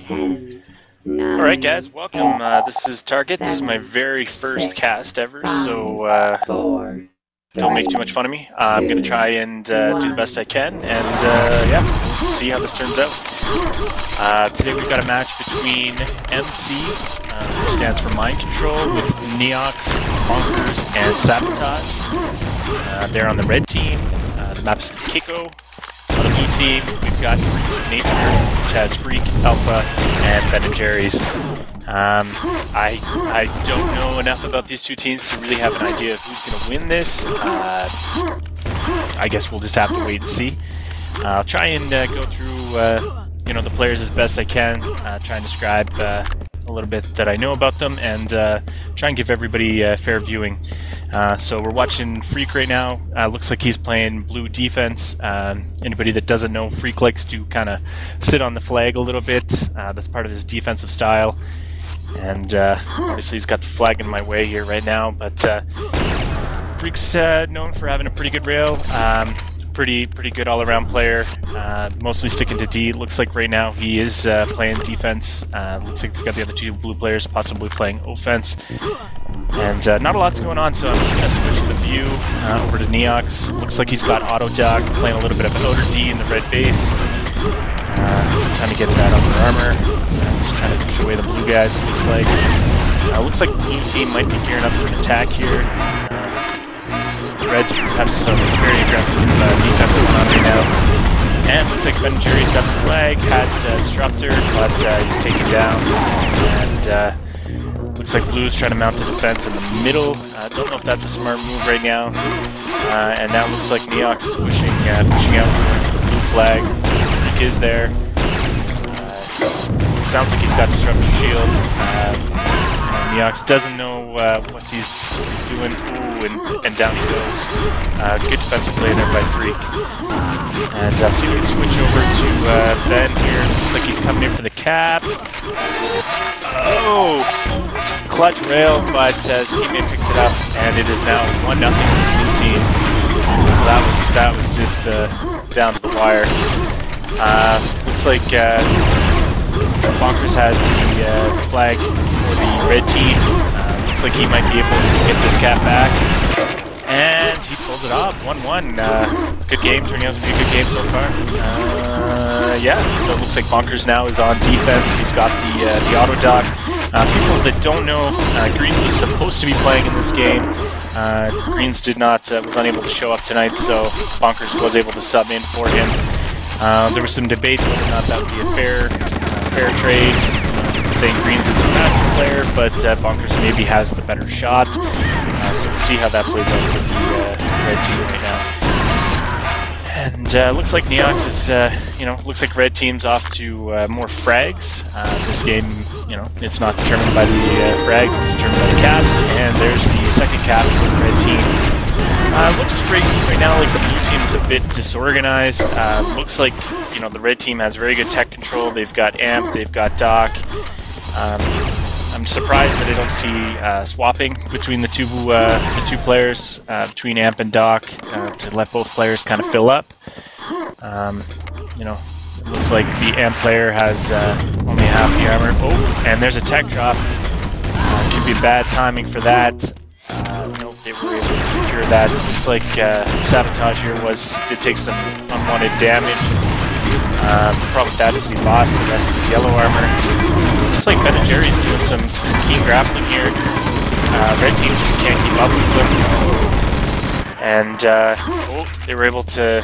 Alright guys, welcome. This is Target. This is my very first cast ever, so don't make too much fun of me. I'm going to try and do the best I can, and yeah, we'll see how this turns out. Today we've got a match between MC, which stands for Mind Control, with Neox, Bonkers, and Sabotage. They're on the red team. The map is Kiko. On the blue team, we've got Freak's Nature, which has Freak, Alpha, and Ben & Jerry's. I don't know enough about these two teams to really have an idea of who's going to win this. I guess we'll just have to wait and see. I'll try and go through the players as best I can, try and describe a little bit that I know about them, and try and give everybody a fair viewing. So we're watching Freak right now. Looks like he's playing blue defense. Anybody that doesn't know, Freak likes to kind of sit on the flag a little bit. That's part of his defensive style. And obviously he's got the flag in my way here right now, but Freak's known for having a pretty good rail. Pretty good all-around player, mostly sticking to D. Looks like right now he is playing defense. Looks like we've got the other two blue players possibly playing offense. And not a lot's going on, so I'm just going to switch the view over to Neox. Looks like he's got auto dock, playing a little bit of outer D in the red base. Trying to get that outer armor. Just trying to push away the blue guys, it looks like. Looks like the blue team might be gearing up for an attack here. The Reds have some very aggressive defense going on right now. And looks like Ben & Jerry's got the flag, had Disruptor, but he's taken down. And looks like Blue's trying to mount a defense in the middle. Don't know if that's a smart move right now. And now it looks like Neox is pushing out, going for the blue flag. Freak is there. Sounds like he's got Disruptor Shield. Neox doesn't know what he's doing. Ooh, and down he goes. Good defensive play there by Freak. And see if we can switch over to Ben here. Looks like he's coming in for the cap. Oh! Clutch rail, but his teammate picks it up, and it is now 1-0 for the blue team. That was just down to the wire. Looks like Bonkers has the flag for the red team. Looks like he might be able to get this cap back. And he pulls it off, 1-1. Good game, turning out to be a good game so far. Yeah, so it looks like Bonkers now is on defense. He's got the auto dock. People that don't know, Greens was supposed to be playing in this game. Greens was unable to show up tonight, so Bonkers was able to sub in for him. There was some debate whether or not that would be a fair trade. Saying Greens is the faster player, but Bonkers maybe has the better shot. So we'll see how that plays out for the red team right now. And looks like Neox is, looks like red team's off to more frags. This game, it's not determined by the frags, it's determined by the caps. And there's the second cap for the red team. Looks right now like the blue team is a bit disorganized. Looks like, the red team has very good tech control. They've got amp, they've got dock. I'm surprised that I don't see swapping between the two players, between amp and dock, to let both players kind of fill up. It looks like the amp player has only half the armor. Oh, and there's a tech drop. Could be bad timing for that. Nope, they were able to secure that. Looks like Sabotage here did take some unwanted damage. The problem with that is he lost the rest of his yellow armor. Looks like Ben & Jerry's doing some keen grappling here. Red team just can't keep up with them. And they were able to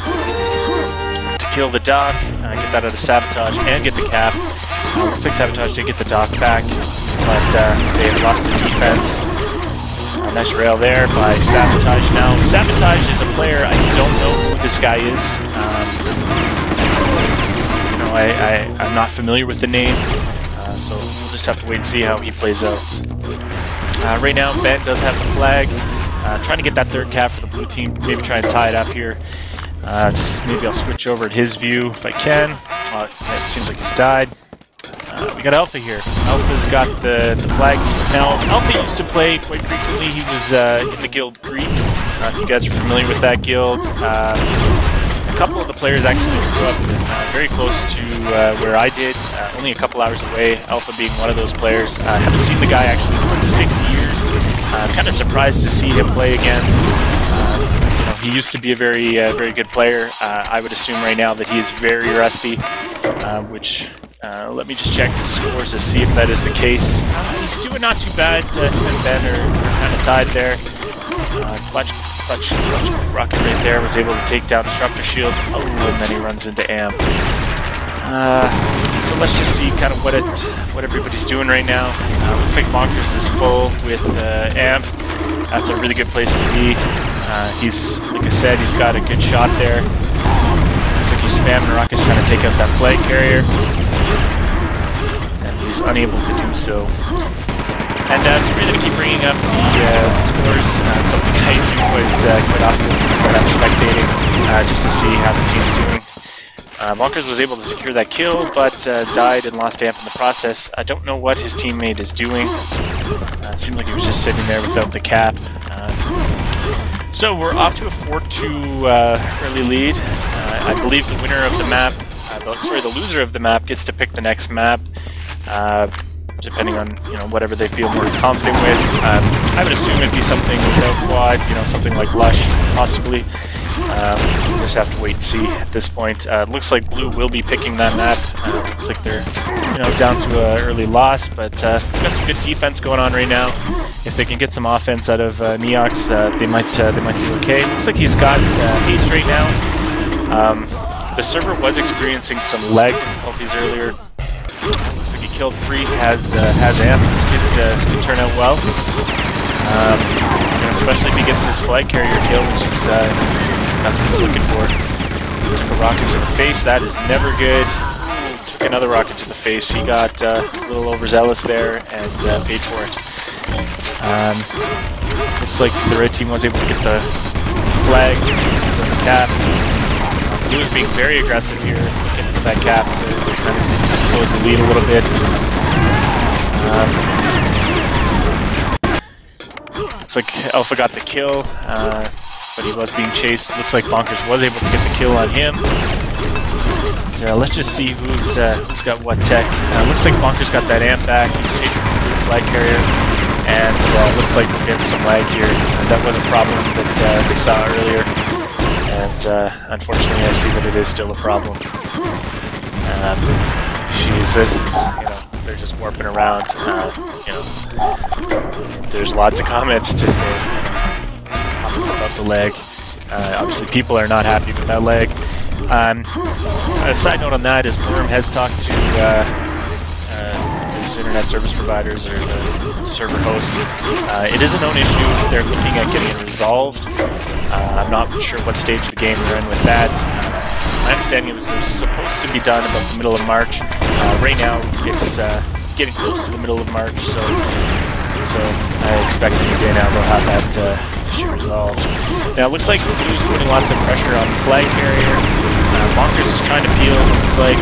kill the dock, get that out of Sabotage, and get the cap. Looks like Sabotage did get the dock back, but they have lost their defense. Nice rail there by Sabotage. Now, Sabotage is a player, I don't know who this guy is. I'm not familiar with the name, so we'll just have to wait and see how he plays out. Right now, Ben does have the flag. Trying to get that third cap for the blue team. Maybe try and tie it up here. Maybe I'll switch over to his view if I can. It seems like he's died. We got Alpha here. Alpha's got the flag. Now, Alpha used to play quite frequently. He was in the guild Greek. If you guys are familiar with that guild. a couple of the players actually grew up very close to where I did, only a couple hours away, Alpha being one of those players. I haven't seen the guy actually for 6 years. I'm kind of surprised to see him play again. He used to be a very good player. I would assume right now that he is very rusty, which let me just check the scores to see if that is the case. He's doing not too bad. Him and Ben are kind of tied there. Clutch rocket right there was able to take down Disruptor Shield. Oh, and then he runs into Amp. So let's just see kind of what everybody's doing right now. Looks like Bonkers is full with Amp. That's a really good place to be. He's, like I said, he's got a good shot there. Looks like he's spamming rockets trying to take out that flag carrier. And he's unable to do so. And sorry that I keep bringing up the scores. It's something I do quite often when I'm spectating, just to see how the team's doing. Bonkers was able to secure that kill, but died and lost Amp in the process. I don't know what his teammate is doing. It seemed like he was just sitting there without the cap. So we're off to a 4-2 early lead. I believe the winner of the map, the loser of the map gets to pick the next map, depending on whatever they feel more confident with. I would assume it'd be something without quad, something like Lush, possibly. We'll just have to wait and see at this point. Looks like Blue will be picking that map. Looks like they're down to an early loss, but we've got some good defense going on right now. If they can get some offense out of Neox, they might do okay. Looks like he's got Ace right now. The server was experiencing some lag difficulties earlier. Looks like he killed Freak, has Amp. This could turn out well. Especially if he gets this flag carrier kill, which is that's what he's looking for. Took a rocket to the face, that is never good. Took another rocket to the face. He got a little overzealous there and paid for it. Looks like the red team was able to get the flag. There's a cap. Blue is being very aggressive here, looking for that cap to kind of close the lead a little bit. Looks like Alpha got the kill, but he was being chased. Looks like Bonkers was able to get the kill on him. And, let's just see who's got what tech. Looks like Bonkers got that Amp back. He's chasing the flag carrier, and looks like we're getting some lag here. That was a problem that they saw earlier, and unfortunately, I see that it is still a problem. Jeez, this is they're just warping around. There's lots of comments to say comments about the lag. Obviously, people are not happy with that lag. A side note on that is Worm has talked to his internet service providers or the server hosts. It is a known issue. They're looking at getting it resolved. I'm not sure what stage of the game they're in with that. My understanding is it was supposed to be done about the middle of March. Right now, it's getting close to the middle of March, so I expect any day now they'll have that issue resolved. Now, it looks like Blue's putting lots of pressure on the flag carrier. Bonkers is trying to peel. Looks like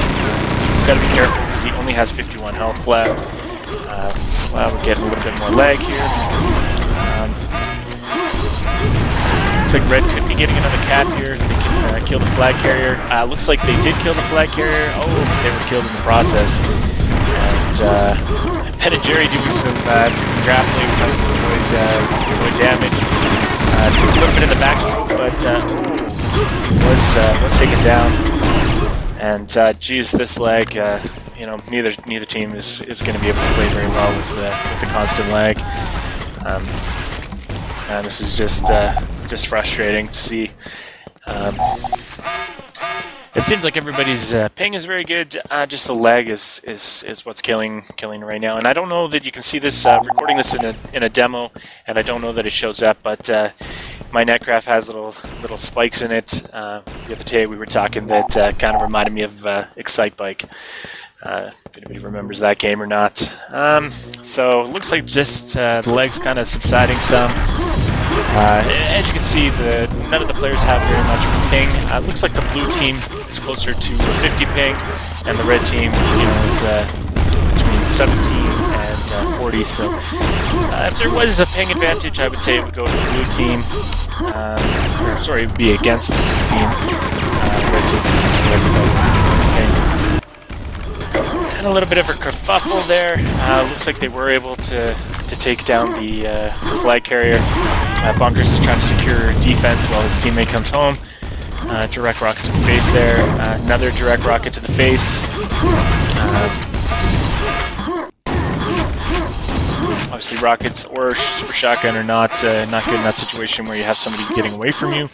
he's got to be careful because he only has 51 health left. Well, we're getting a little bit more lag here. Looks like Red could be getting another cap here if they can kill the flag carrier. Looks like they did kill the flag carrier. Oh, but they were killed in the process. And Ben and Jerry doing some grappling to avoid damage. Took a little bit in the back, but was taken down. And geez, this lag, neither team is going to be able to play very well with the constant lag. And this is just frustrating to see. It seems like everybody's ping is very good. Just the lag is what's killing right now. And I don't know that you can see this. Recording this in a demo, and I don't know that it shows up. But my net graph has little spikes in it. The other day we were talking that kind of reminded me of Excite Bike. If anybody remembers that game or not. So it looks like just the lag's kind of subsiding some. As you can see, none of the players have very much ping. It looks like the blue team is closer to 50 ping, and the red team, is between 17 and 40. So if there was a ping advantage, I would say it would go to the blue team. It would be against the blue team. red team. So that's okay. And a little bit of a kerfuffle there. Looks like they were able to take down the flag carrier. Bonkers is trying to secure defense while his teammate comes home. Direct rocket to the face there. Another direct rocket to the face. Obviously, rockets or super shotgun are not good in that situation where you have somebody getting away from you.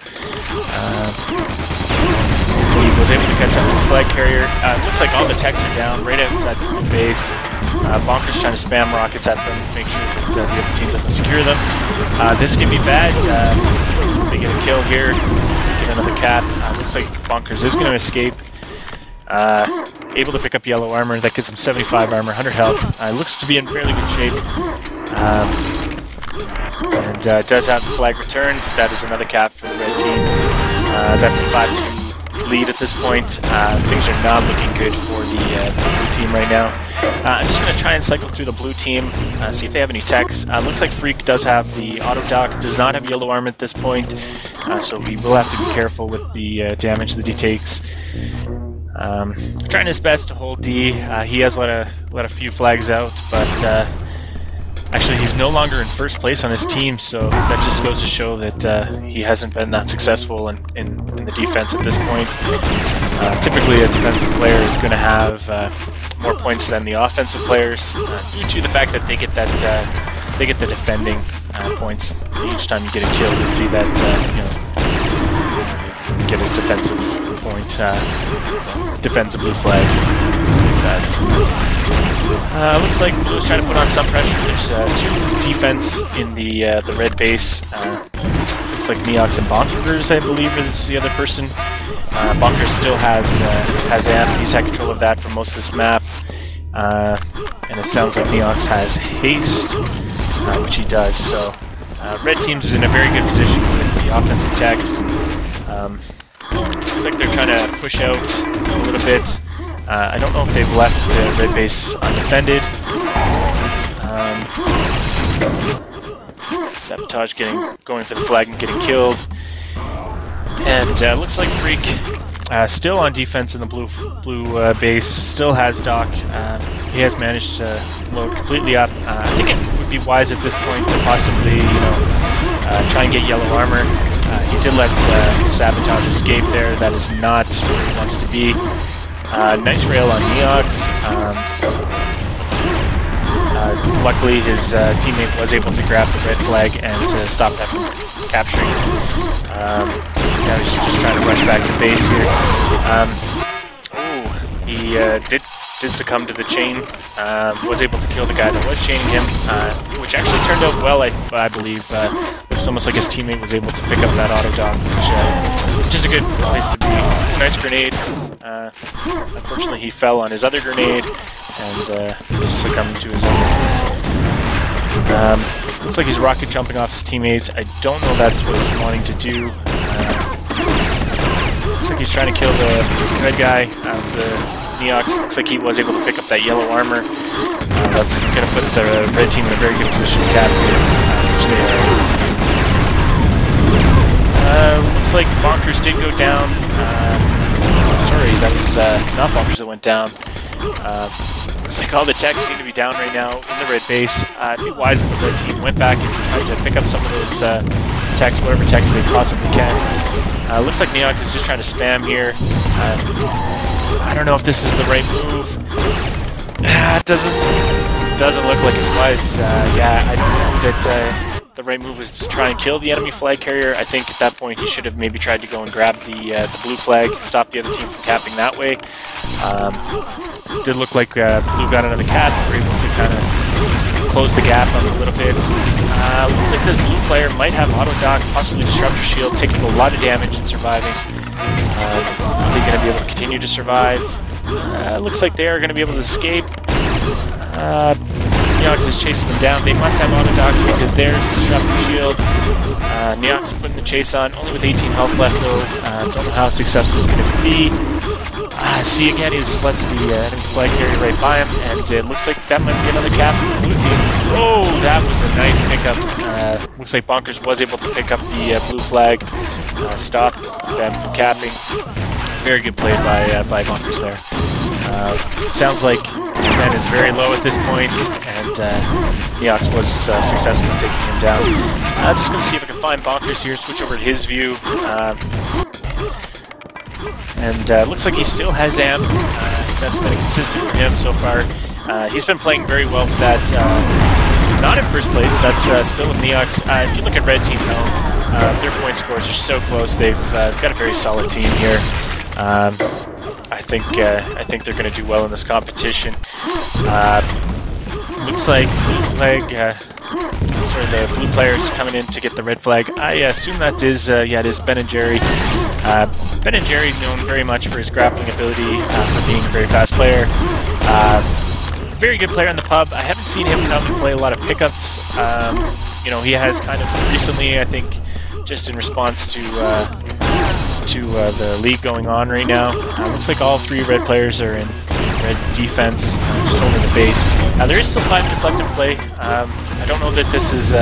He was able to catch up to the flag carrier. Looks like all the techs are down right outside the base. Bonkers trying to spam rockets at them, make sure that the other team doesn't secure them. This can be bad. They get a kill here, get another cap. Looks like Bonkers is going to escape. Able to pick up yellow armor. That gets him 75 armor, 100 health. Looks to be in fairly good shape. And does have the flag returned. That is another cap for the red team. That's a 5-2 lead at this point. Things are not looking good for the blue team right now. I'm just going to try and cycle through the blue team, see if they have any techs. Looks like Freak does have the auto dock, does not have yellow armor at this point, so we will have to be careful with the damage that he takes. Trying his best to hold D. He has let a few flags out, but actually he's no longer in first place on his team, so that just goes to show that he hasn't been that successful in the defense at this point. Typically a defensive player is going to have more points than the offensive players due to the fact that they get that they get the defending points each time you get a kill. You'll see that you get a defensive point, defends a blue flag. Looks like Blue is trying to put on some pressure. There's 2 defense in the red base. Looks like Neox and Bonkers, I believe, is the other person. Bonkers still has amp. He's had control of that for most of this map. And it sounds like Neox has haste, which he does. So red team's in a very good position with the offensive techs. Looks like they're trying to push out a little bit. I don't know if they've left the red base undefended. Sabotage going for the flag and getting killed. And looks like Freak still on defense in the blue base. Still has Doc. He has managed to load completely up. I think it would be wise at this point to possibly, try and get yellow armor. He did let Sabotage escape there. That is not where he wants to be. Nice rail on Neox. Luckily, his teammate was able to grab the red flag and to stop that from capturing. Now he's just trying to rush back to base here. He did succumb to the chain. Was able to kill the guy that was chaining him, which actually turned out well, I believe. It's almost like his teammate was able to pick up that auto dog, which is a good place to be. Nice grenade. Unfortunately, he fell on his other grenade and succumbed to his own misses. Looks like he's rocket jumping off his teammates. I don't know that's what he's wanting to do. Looks like he's trying to kill the red guy. The Neox looks like he was able to pick up that yellow armor. That's going to put the red team in a very good position to capture, which they are. Looks like Bonkers did go down. Sorry, that was not Bonkers that went down. Looks like all the techs seem to be down right now in the red base. It'd be wise if the red team went back and tried to pick up some of those techs, whatever techs they possibly can. Looks like Neox is just trying to spam here. I don't know if this is the right move. It doesn't look like it was. Yeah, I don't know that the right move was to try and kill the enemy flag carrier. I think at that point he should have maybe tried to go and grab the blue flag, stop the other team from capping that way. Did look like Blue got another cap. We're able to kind of close the gap up a little bit. Looks like this blue player might have auto dock, possibly disruptor shield, taking a lot of damage and surviving. Are they going to be able to continue to survive? Looks like they are going to be able to escape. Neox is chasing them down. They must have auto dock because there's disruptor shield. Neox putting the chase on, only with 18 health left though. Don't know how successful it's going to be. See again, he just lets the enemy flag carrier right by him, and it looks like that might be another cap for the blue team. Oh, that was a nice pickup. Looks like Bonkers was able to pick up the blue flag, stop them from capping. Very good play by Bonkers there. Sounds like Ben is very low at this point, and Neox was successful in taking him down. I'm just going to see if I can find Bonkers here, switch over to his view. And looks like he still has amp. That's been consistent for him so far. He's been playing very well with that. Not in first place, that's still with Neox. If you look at Red Team though, their point scores are so close. They've got a very solid team here. I think they're going to do well in this competition. Looks like blue flag. Sorry, the blue players coming in to get the red flag. I assume that is yeah, it is Ben and Jerry. Ben and Jerry known very much for his grappling ability, for being a very fast player. Very good player in the pub. I haven't seen him come and play a lot of pickups. You know, he has kind of recently, I think, just in response to the league going on right now. Looks like all three red players are in red defense, just holding the base. There is still 5 minutes left in play. I don't know that this is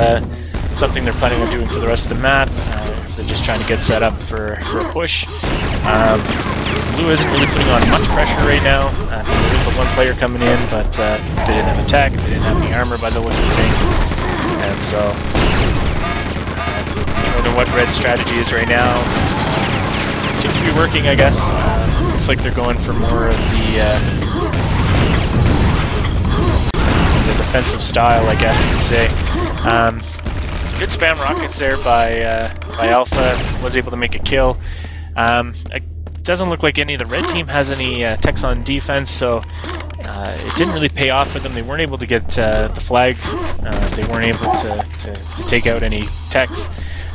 something they're planning on doing for the rest of the map. If they're just trying to get set up for a push. Blue isn't really putting on much pressure right now. There is the one player coming in, but they didn't have attack, they didn't have any armor by the looks of things. And so, I don't know what red strategy is right now. It seems to be working, I guess. Looks like they're going for more of the defensive style, I guess you could say. Good spam rockets there by Alpha. Was able to make a kill. It doesn't look like any of the red team has any techs on defense, so it didn't really pay off for them. They weren't able to get the flag. They weren't able to take out any techs.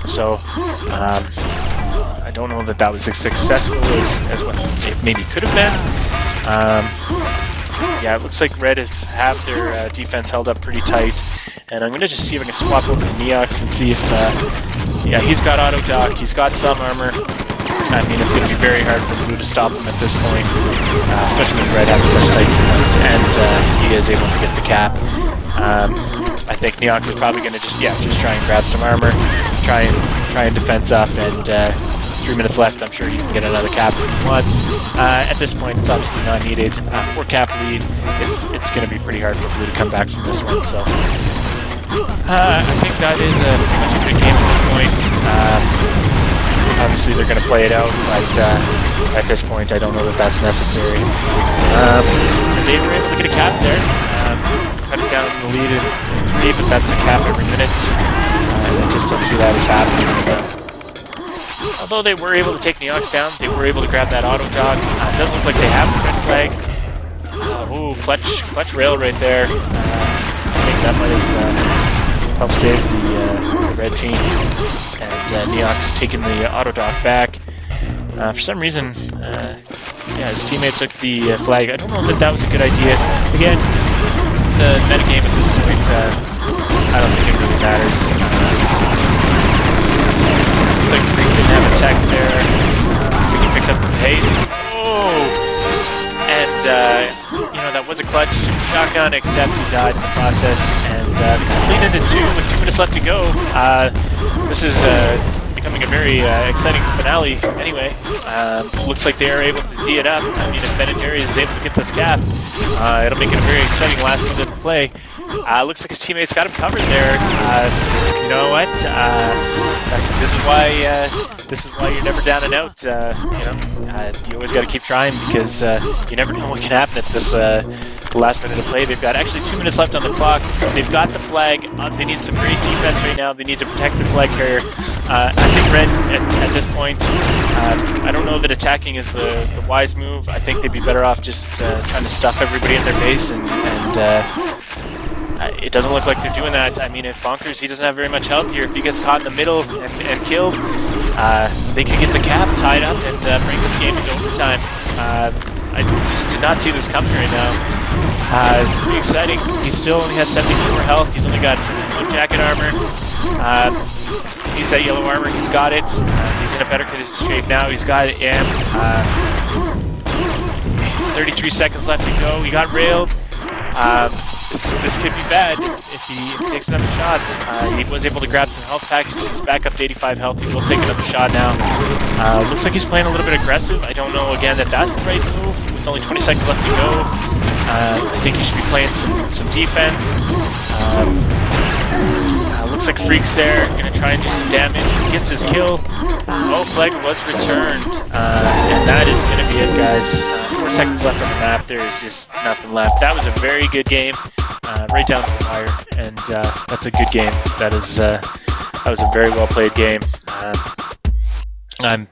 So I don't know that that was as successful as what it maybe could have been. Yeah, it looks like red have their defense held up pretty tight. And I'm going to just see if I can swap over to Neox and see if... yeah, he's got auto dock, he's got some armor. I mean, it's going to be very hard for blue to stop him at this point, especially with red having such tight defense, and he is able to get the cap. I think Neox is probably going to just try and grab some armor, try and defense up, and 3 minutes left. I'm sure he can get another cap if he wants. At this point, it's obviously not needed. 4 cap lead. It's going to be pretty hard for blue to come back from this one. So I think that is pretty much a good game at this point. Obviously, they're going to play it out, but at this point, I don't know that that's necessary. They were able to get a cap there. Cut it down in the lead in 3, but that's a cap every minute. I just don't see that as happening. Although they were able to take Neox down, they were able to grab that auto dog. It does look like they have the red flag. Ooh, clutch rail right there. I think that might have helped save the red team. And Neox taking the auto dock back. For some reason, yeah, his teammate took the flag. I don't know that that was a good idea. Again, the metagame at this point, I don't think it really matters. Looks like Freak didn't have attack there. Looks like he picked up the pace. Oh! And, you know, that was a clutch shotgun, except he died in the process. And lead into 2 with 2 minutes left to go. This is becoming a very exciting finale anyway. Looks like they are able to D it up. I mean, if Ben and Jerry is able to get this cap, it'll make it a very exciting last minute of play. Looks like his teammates got him covered there. You know what? This is why you're never down and out. You know, you always got to keep trying because you never know what can happen at this last minute of play. They've got actually 2 minutes left on the clock. They've got the flag. They need some great defense right now. They need to protect the flag carrier. I think red at this point. I don't know that attacking is the wise move. I think they'd be better off just trying to stuff everybody in their base and it doesn't look like they're doing that. I mean, if Bonkers, he doesn't have very much health here. If he gets caught in the middle and killed, they could get the cap tied up and bring this game into overtime. I just did not see this coming right now. It's pretty exciting. He still only has 74 health. He's only got 1 jacket armor. He's that yellow armor. He's got it. He's in a better shape now. He's got it. And 33 seconds left to go. He got railed. this could be bad if he takes another shot. He was able to grab some health packs. He's back up to 85 health. He will take another shot now. Looks like he's playing a little bit aggressive. I don't know, again, that that's the right move. With only 20 seconds left to go, I think he should be playing some defense. Looks like Freak's there, gonna try and do some damage. He gets his kill. Oh, flag was returned, and that is gonna be it, guys. 4 seconds left on the map. There is just nothing left. That was a very good game, right down to the wire, and that's a good game. That was a very well played game. I'm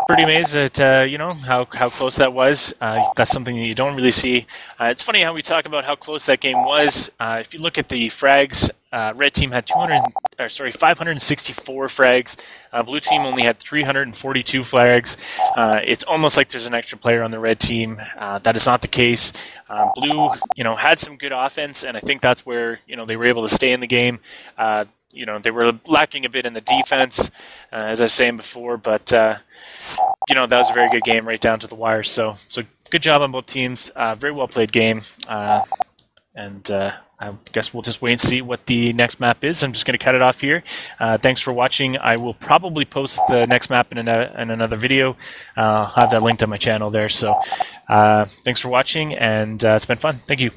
pretty amazed at you know, how close that was. That's something that you don't really see. It's funny how we talk about how close that game was. If you look at the frags, red team had 564 frags. Blue team only had 342 flags. It's almost like there's an extra player on the red team. That is not the case. Blue, you know, had some good offense, and I think that's where, you know, they were able to stay in the game. You know, they were lacking a bit in the defense, as I was saying before, but you know, that was a very good game right down to the wire. So good job on both teams. Very well played game, and I guess we'll just wait and see what the next map is. I'm just going to cut it off here. Thanks for watching. I will probably post the next map in another video. I'll have that linked on my channel there. So thanks for watching, and it's been fun. Thank you.